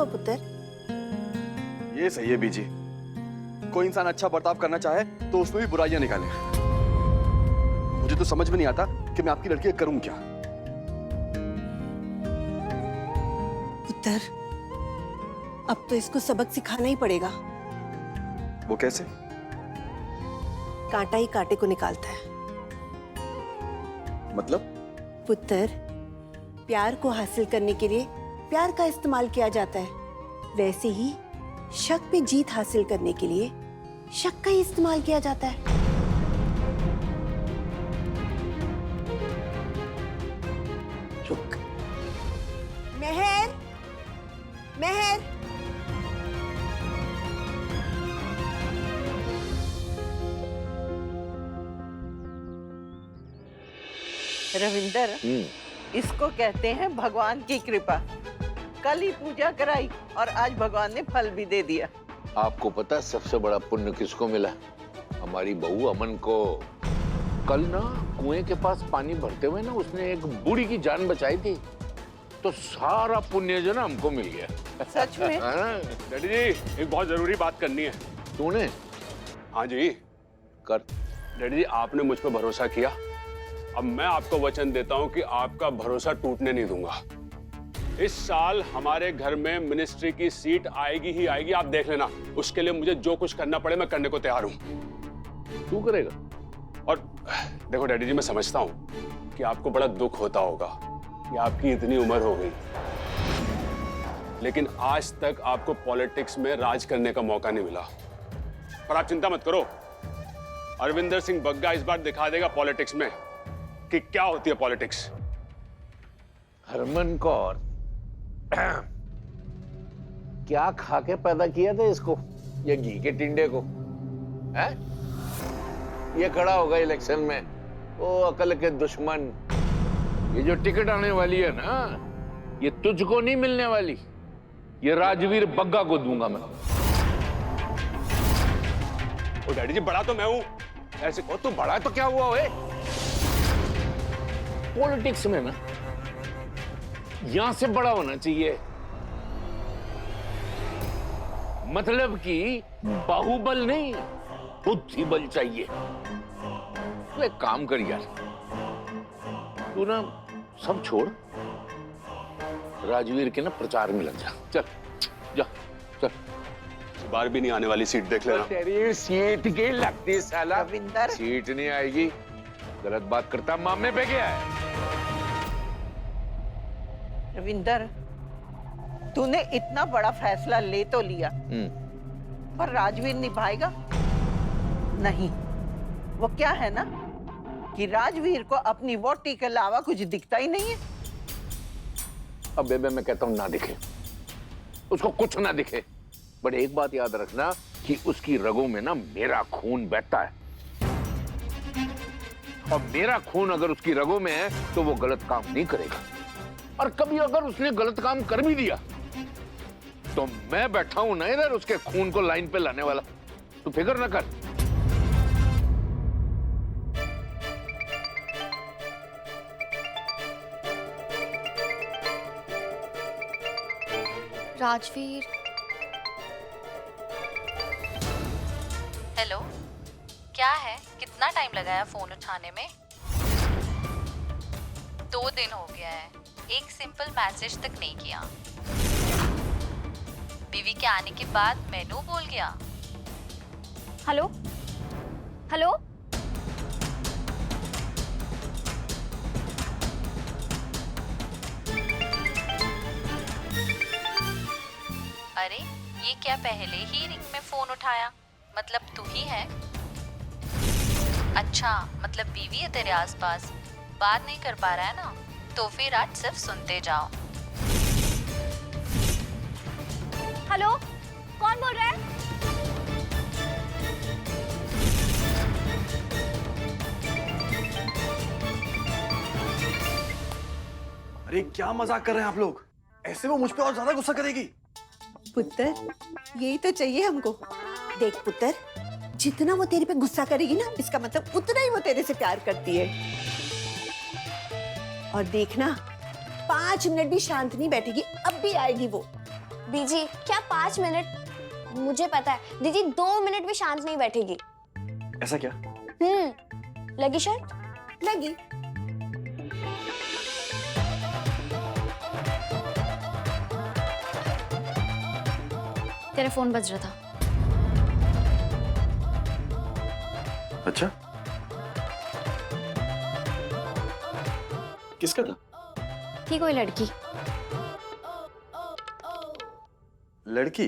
पुत्र? ये सही है बीजी। कोई इंसान अच्छा बर्ताव करना चाहे तो उसमें भी बुराइयां निकाले। मुझे तो समझ में नहीं आता कि मैं आपकी लड़की करूं क्या। पुत्र, अब तो इसको सबक सिखाना ही पड़ेगा। वो कैसे? कांटा ही कांटे को निकालता है। मतलब? पुत्र, प्यार को हासिल करने के लिए प्यार का इस्तेमाल किया जाता है, वैसे ही शक पे जीत हासिल करने के लिए शक का ही इस्तेमाल किया जाता है। रुक। मेहर, मेहर, रविंदर, इसको कहते हैं भगवान की कृपा। कल ही पूजा कराई और आज भगवान ने फल भी दे दिया। आपको पता है सबसे बड़ा पुण्य किसको मिला? हमारी बहू अमन को। कल ना कुएं के पास पानी भरते हुए ना उसने एक बूढ़ी की जान बचाई थी, तो सारा पुण्य जो ना हमको मिल गया। सच में? डैडी जी, एक बहुत जरूरी बात करनी है। तूने? हाँ जी। कर। डैडी जी, आपने मुझ पर भरोसा किया, अब मैं आपको वचन देता हूँ कि आपका भरोसा टूटने नहीं दूंगा। इस साल हमारे घर में मिनिस्ट्री की सीट आएगी ही आएगी, आप देख लेना। उसके लिए मुझे जो कुछ करना पड़े मैं करने को तैयार हूँ। तू करेगा? और देखो डैडी जी, मैं समझता हूँ कि आपको बड़ा दुख होता होगा कि आपकी इतनी उम्र हो गई, लेकिन आज तक आपको पॉलिटिक्स में राज करने का मौका नहीं मिला। पर आप चिंता मत करो, अरविंदर सिंह बग्गा इस बार दिखा देगा पॉलिटिक्स में कि क्या होती है पॉलिटिक्स। हरमन कौर क्या खा के पैदा किया था इसको, ये घी के टिंडे को? है? ये खड़ा होगा इलेक्शन में, ओ अकल के दुश्मन। ये जो टिकट आने वाली है ना, ये तुझको नहीं मिलने वाली, ये राजवीर बग्गा को दूंगा मैं। ओ डैडी जी, बड़ा तो मैं हूं। ऐसे को तू बड़ा है तो क्या हुआ ओए? पॉलिटिक्स में ना यहां से बड़ा होना चाहिए, मतलब कि बाहुबल नहीं, बुद्धि बल चाहिए। तो एक काम कर यार, तू ना सब छोड़, राजवीर के ना प्रचार में लग जा। चल जा, चल। इस बार भी नहीं आने वाली सीट, देख लेना। तेरी सीट की लगती साला। रविंदर, सीट नहीं आएगी, गलत बात करता, मामले पे गया है। रविंदर, तूने इतना बड़ा फैसला ले तो लिया, पर राजवीर निभाएगा नहीं। वो क्या है ना कि राजवीर को अपनी वोटी के अलावा कुछ दिखता ही नहीं है। अब बेबे मैं कहता हूं ना दिखे, उसको कुछ ना दिखे, बट एक बात याद रखना कि उसकी रगों में ना मेरा खून बहता है, और मेरा खून अगर उसकी रगों में है तो वो गलत काम नहीं करेगा। और कभी अगर उसने गलत काम कर भी दिया तो मैं बैठा हूं ना इधर उसके खून को लाइन पे लाने वाला, तू फिक्र ना कर। राजवीर, हेलो, क्या है? कितना टाइम लगाया फोन उठाने में? 2 दिन हो गया है, एक सिंपल मैसेज तक नहीं किया। बीवी के आने के बाद मेनू बोल गया। हेलो हेलो, अरे ये क्या, पहले ही रिंग में फोन उठाया, मतलब तू ही है? अच्छा, मतलब बीवी है तेरे आसपास, बात नहीं कर पा रहा है ना, तो फिर आज सिर्फ सुनते जाओ। हेलो, कौन बोल रहा है? अरे क्या मजाक कर रहे हैं आप लोग? ऐसे वो मुझ पे और ज्यादा गुस्सा करेगी। पुत्र, यही तो चाहिए हमको। देख पुत्र, जितना वो तेरे पे गुस्सा करेगी ना, इसका मतलब उतना ही वो तेरे से प्यार करती है। और देखना, 5 मिनट भी शांत नहीं बैठेगी, अब भी आएगी वो। बीजी क्या 5 मिनट? मुझे पता है दीदी 2 मिनट भी शांत नहीं बैठेगी। ऐसा क्या? लगी शर्त? लगी। तेरा फोन बज रहा था। अच्छा, किसका था? थी कोई लड़की। लड़की?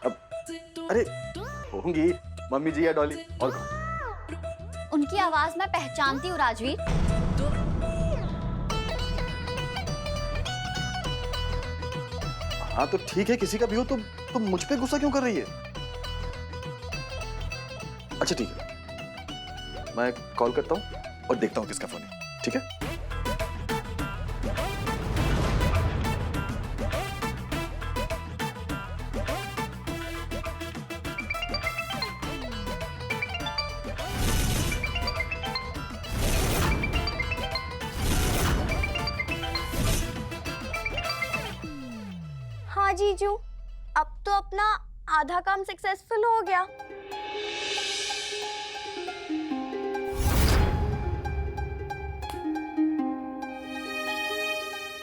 अब अरे होंगी मम्मी जी या डॉली, और कौन? उनकी आवाज मैं पहचानती हूँ राजवीर। हाँ तो ठीक है, किसी का भी हो तो तुम मुझ पे गुस्सा क्यों कर रही है? अच्छा ठीक है, मैं कॉल करता हूँ और देखता हूँ किसका फोन है, ठीक है? हाँ जीजू, अब तो अपना आधा काम सक्सेसफुल हो गया।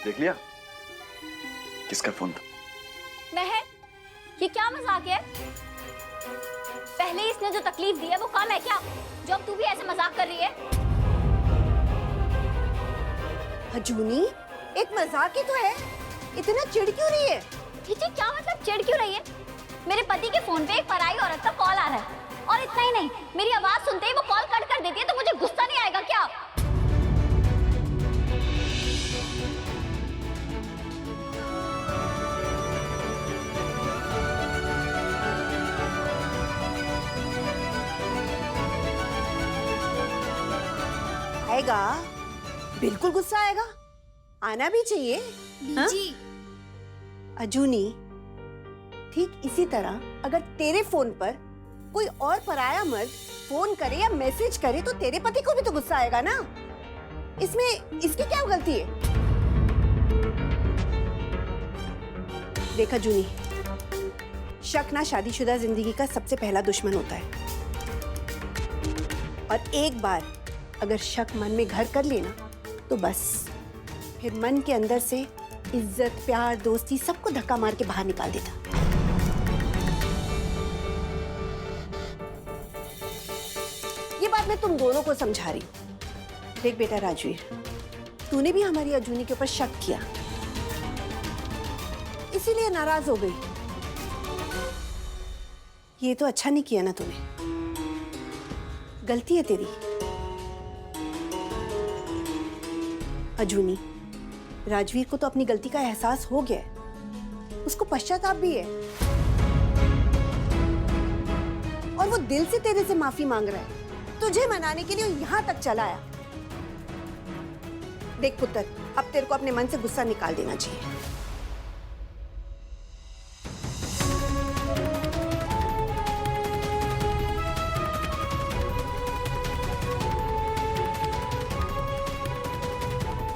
देख लिया किसका फोन था? महक, ये क्या मजाक है? पहले इसने जो तकलीफ दी है वो कम है क्या, जो अब तू भी ऐसे मजाक कर रही है? अजूनी, एक मजाक ही तो है, इतना चिढ़ क्यों रही है? ठीक है, क्या मतलब चिढ़ क्यों रही है? मेरे पति के फोन पे एक पराई औरत का कॉल आ रहा है, और इतना ही नहीं, मेरी आवाज सुनते ही वो कॉल कट कर देती है, तो मुझे गुस्सा नहीं आएगा क्या? आएगा, बिल्कुल गुस्सा आएगा, आना भी चाहिए। हाँ? जी। अजूनी, ठीक इसी तरह अगर तेरे फोन पर कोई और पराया मर्द फोन करे या मैसेज करे तो तेरे पति को भी तो गुस्सा आएगा ना। इसमें इसकी क्या गलती है? देखा जूनी, शक ना शादीशुदा जिंदगी का सबसे पहला दुश्मन होता है, और एक बार अगर शक मन में घर कर लेना तो बस फिर मन के अंदर से इज्जत, प्यार, दोस्ती सबको धक्का मार के बाहर निकाल देता। ये बात मैं तुम दोनों को समझा रही हूं। देख बेटा राजवीर, तूने भी हमारी अजूनी के ऊपर शक किया, इसीलिए नाराज हो गई। ये तो अच्छा नहीं किया ना तूने, गलती है तेरी। अजूनी, राजवीर को तो अपनी गलती का एहसास हो गया है, उसको पश्चाताप भी है, और वो दिल से तेरे से माफी मांग रहा है। तुझे मनाने के लिए वो यहां तक चला आया। देख पुत्र, अब तेरे को अपने मन से गुस्सा निकाल देना चाहिए।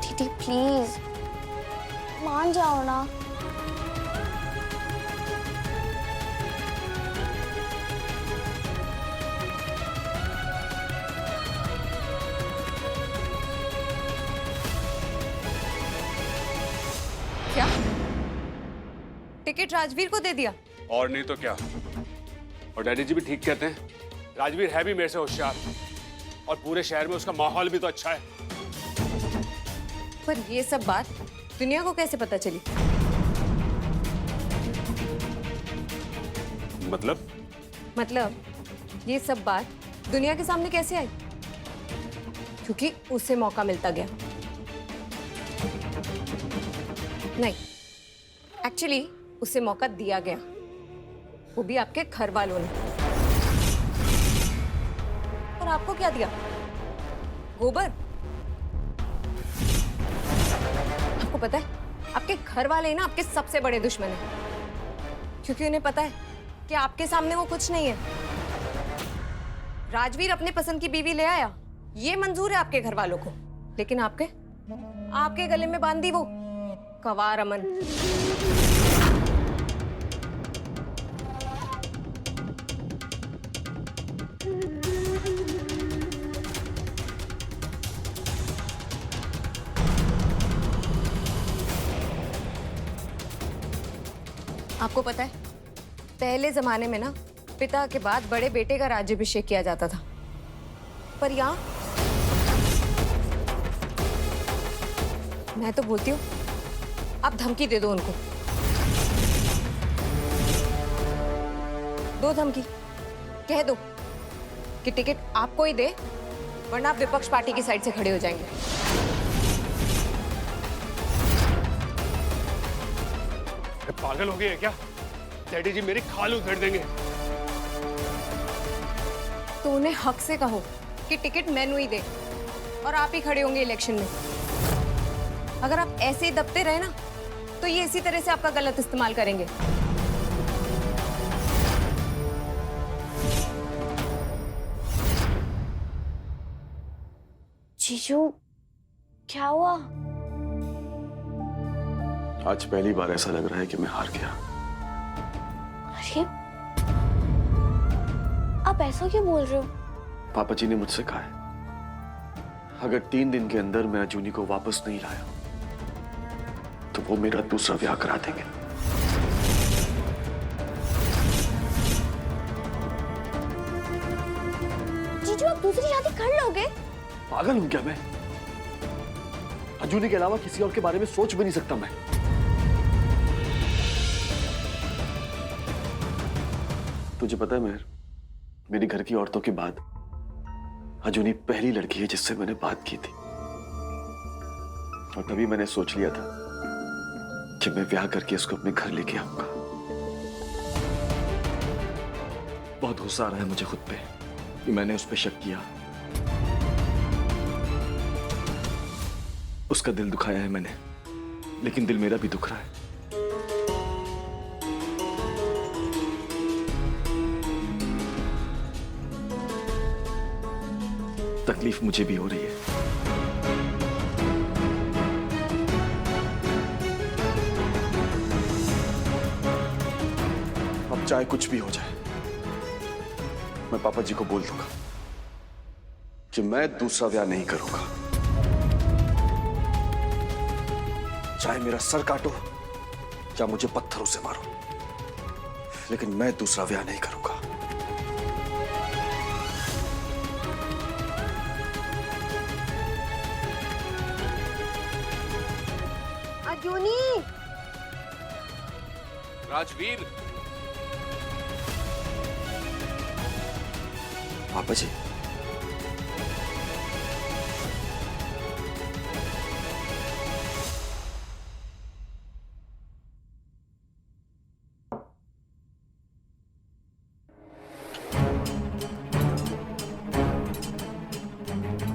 दीदी प्लीज मान जाओ ना। क्या टिकट राजवीर को दे दिया? और नहीं तो क्या। और डैडी जी भी ठीक कहते हैं, राजवीर है भी मेरे से होशियार, और पूरे शहर में उसका माहौल भी तो अच्छा है। पर ये सब बात दुनिया को कैसे पता चली? मतलब ये सब बात दुनिया के सामने कैसे आई? क्योंकि उसे मौका मिलता गया। नहीं, एक्चुअली उसे मौका दिया गया, वो भी आपके घर वालों ने। और आपको क्या दिया? गोबर। आपको पता है, आपके घर वाले ना आपके सबसे बड़े दुश्मन हैं, क्योंकि उन्हें पता है कि आपके सामने वो कुछ नहीं है। राजवीर अपने पसंद की बीवी ले आया, ये मंजूर है आपके घर वालों को, लेकिन आपके गले में बांधी वो कवार अमन। आपको पता है, पहले जमाने में ना पिता के बाद बड़े बेटे का राज्याभिषेक किया जाता था, पर यहाँ मैं तो बोलती हूँ आप धमकी दे दो उनको। दो धमकी, कह दो कि टिकट आपको ही दे, वरना आप विपक्ष पार्टी की साइड से खड़े हो जाएंगे। पागल हो गए हैं क्या? डैडी जी मेरी खाल उधेड़ देंगे। तो उन्हें हक से कहो कि टिकट मैनू ही दे और आप ही खड़े होंगे इलेक्शन में। अगर आप ऐसे ही दबते रहे ना तो ये इसी तरह से आपका गलत इस्तेमाल करेंगे। जीजू, क्या हुआ? आज पहली बार ऐसा लग रहा है कि मैं हार गया। अरे, आप ऐसा क्यों बोल रहे हो? पापा जी ने मुझसे कहा है, अगर 3 दिन के अंदर मैं अजूनी को वापस नहीं लाया तो वो मेरा दूसरा ब्याह करा देंगे। जीजू, आप दूसरी शादी कर लोगे? पागल हूं क्या मैं? अजूनी के अलावा किसी और के बारे में सोच भी नहीं सकता मैं। तुझे पता है मेहर, मेरी घर की औरतों के बाद अजूनी पहली लड़की है जिससे मैंने बात की थी, और तभी मैंने सोच लिया था कि मैं ब्याह करके इसको अपने घर लेके आऊंगा। बहुत गुस्सा आ रहा है मुझे खुद पे कि मैंने उस पर शक किया, उसका दिल दुखाया है मैंने, लेकिन दिल मेरा भी दुख रहा है। तकलीफ मुझे भी हो रही है। अब चाहे कुछ भी हो जाए, मैं पापा जी को बोल दूंगा कि मैं दूसरा ब्याह नहीं करूंगा। चाहे मेरा सर काटो या मुझे पत्थरों से मारो, लेकिन मैं दूसरा ब्याह नहीं करूंगा। अजूनी, राजवीर, पापा जी,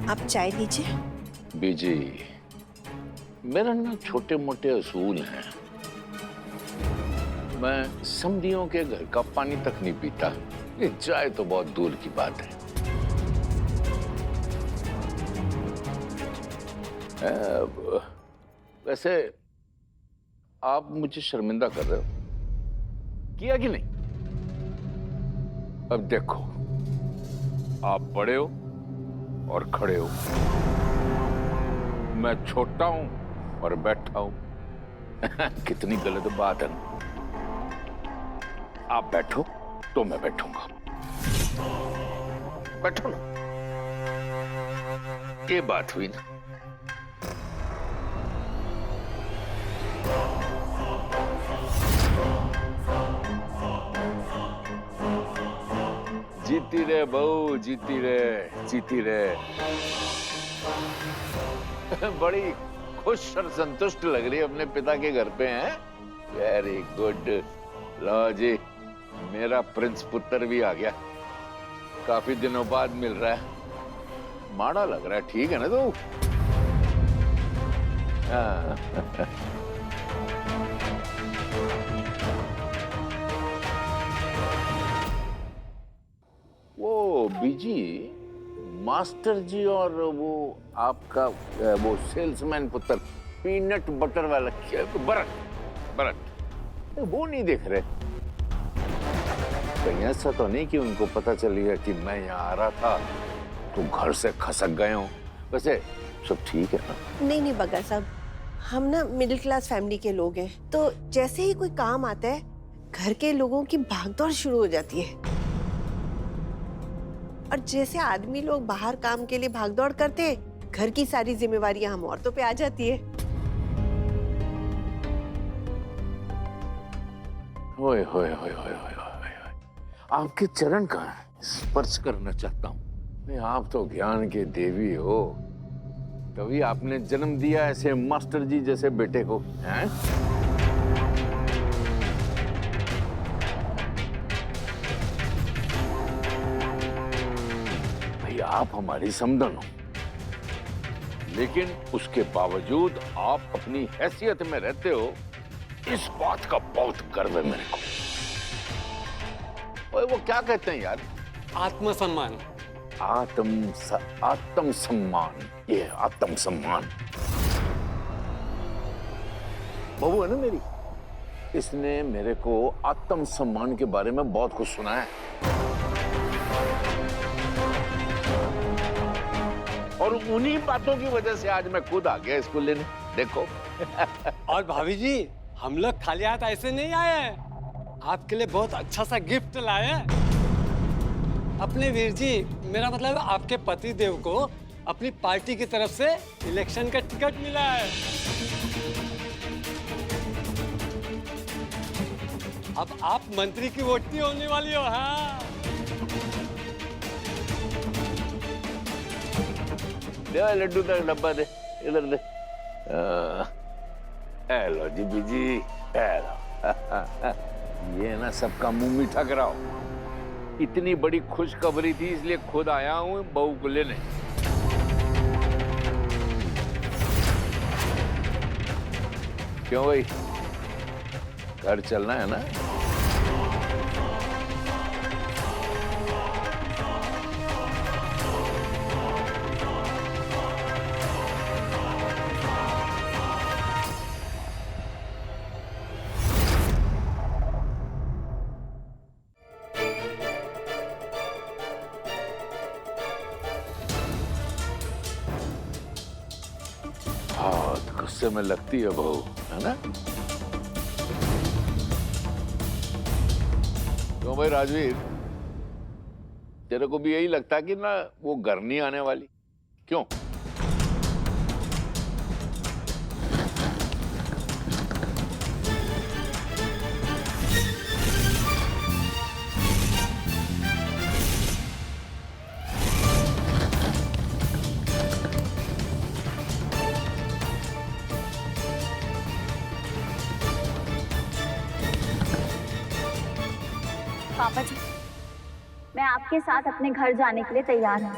आप चाय लीजिए। बीजी, मेरा ना छोटे मोटे असूल हैं। मैं समधियों के घर का पानी तक नहीं पीता, ये चाय तो बहुत दूर की बात है। वैसे आप मुझे शर्मिंदा कर रहे हो, किया कि नहीं? अब देखो, आप बड़े हो और खड़े हो, मैं छोटा हूं और बैठा हूं। कितनी गलत बात है ना। आप बैठो तो मैं बैठूंगा। बैठो ना, ये बात हुई ना। जीती रे बहू, जीती रे, जीती रे। बड़ी खुश और संतुष्ट लग रही है अपने पिता के घर पे, हैं? Very good. लो जी, मेरा प्रिंस पुत्र भी आ गया, काफी दिनों बाद मिल रहा है। माड़ा लग रहा है, ठीक है ना तू? हाँ। वो बीजी, मास्टर जी और वो आपका वो सेल्समैन पुत्र पीनट बटर वाला बरट बरट, वो नहीं देख रहे? कहीं ऐसा तो नहीं कि उनको पता चल गया कि मैं यहाँ आ रहा था तो घर से खसक गए हो? वैसे सब ठीक है ना? नहीं नहीं बग्गा साहब, हम ना मिडिल क्लास फैमिली के लोग हैं, तो जैसे ही कोई काम आता है घर के लोगों की भागदौड़ शुरू हो जाती है। और जैसे आदमी लोग बाहर काम के लिए भागदौड़ करते हैं, घर की सारी जिम्मेवारियां हम औरतों पे आ जाती है। ओए होए होए होए होए होए, आपके चरण का स्पर्श करना चाहता हूँ। आप तो ज्ञान के देवी हो, कभी आपने जन्म दिया ऐसे मास्टर जी जैसे बेटे को, हैं? भाई आप हमारी समधन हो, लेकिन उसके बावजूद आप अपनी हैसियत में रहते हो, इस बात का बहुत गर्व है मेरे को। ओए वो क्या कहते हैं यार? आत्मसम्मान। आत्म सम्मान, ये आत्म सम्मान। बहू है ना मेरी, इसने मेरे को आत्म सम्मान के बारे में बहुत कुछ सुना है, और उन्हीं बातों की वजह से आज मैं खुद आ गया इसको लेने। देखो और भाभी जी, हम लोग खाली हाथ ऐसे नहीं आए हैं, आपके लिए बहुत अच्छा सा गिफ्ट लाए हैं। अपने वीर जी, मेरा मतलब आपके पति देव को अपनी पार्टी की तरफ से इलेक्शन का टिकट मिला है। अब आप मंत्री की वोटी होने वाली हो। हाँ, दे लड्डू का डब्बा दे, इधर दे। हेलो जी बीजी, हेलो। ये ना सबका मुंह मीठा कराओ। इतनी बड़ी खुशखबरी थी, इसलिए खुद आया हूँ बहू को लेने। क्यों भाई, घर चलना है ना? गुस्से में लगती है बहू, है ना? क्यों भाई राजवीर, तेरे को भी यही लगता है कि ना वो घर नहीं आने वाली? क्यों? पापा जी, मैं आपके साथ अपने घर जाने के लिए तैयार हूँ।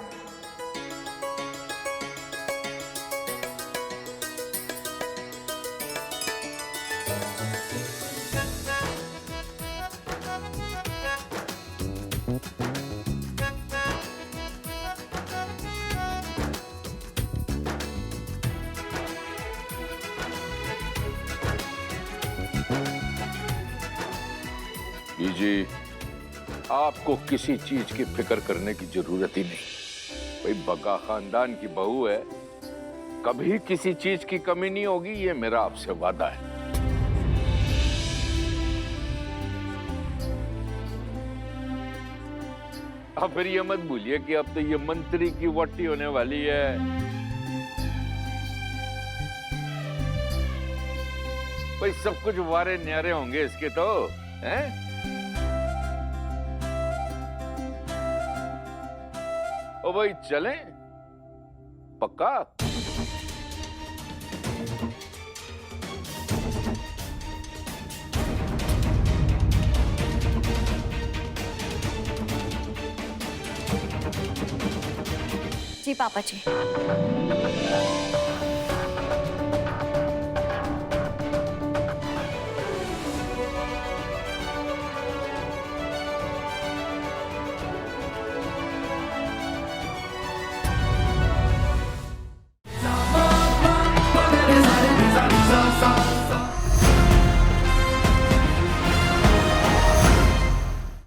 जी, आपको किसी चीज की फिक्र करने की जरूरत ही नहीं। भाई बका खानदान की बहू है, कभी किसी चीज की कमी नहीं होगी, ये मेरा आपसे वादा है। अब फिर ये मत भूलिए कि अब तो ये मंत्री की वोटी होने वाली है। भाई सब कुछ वारे न्यारे होंगे इसके तो, हैं? ओ भाई चलें? पक्का? जी पापा जी।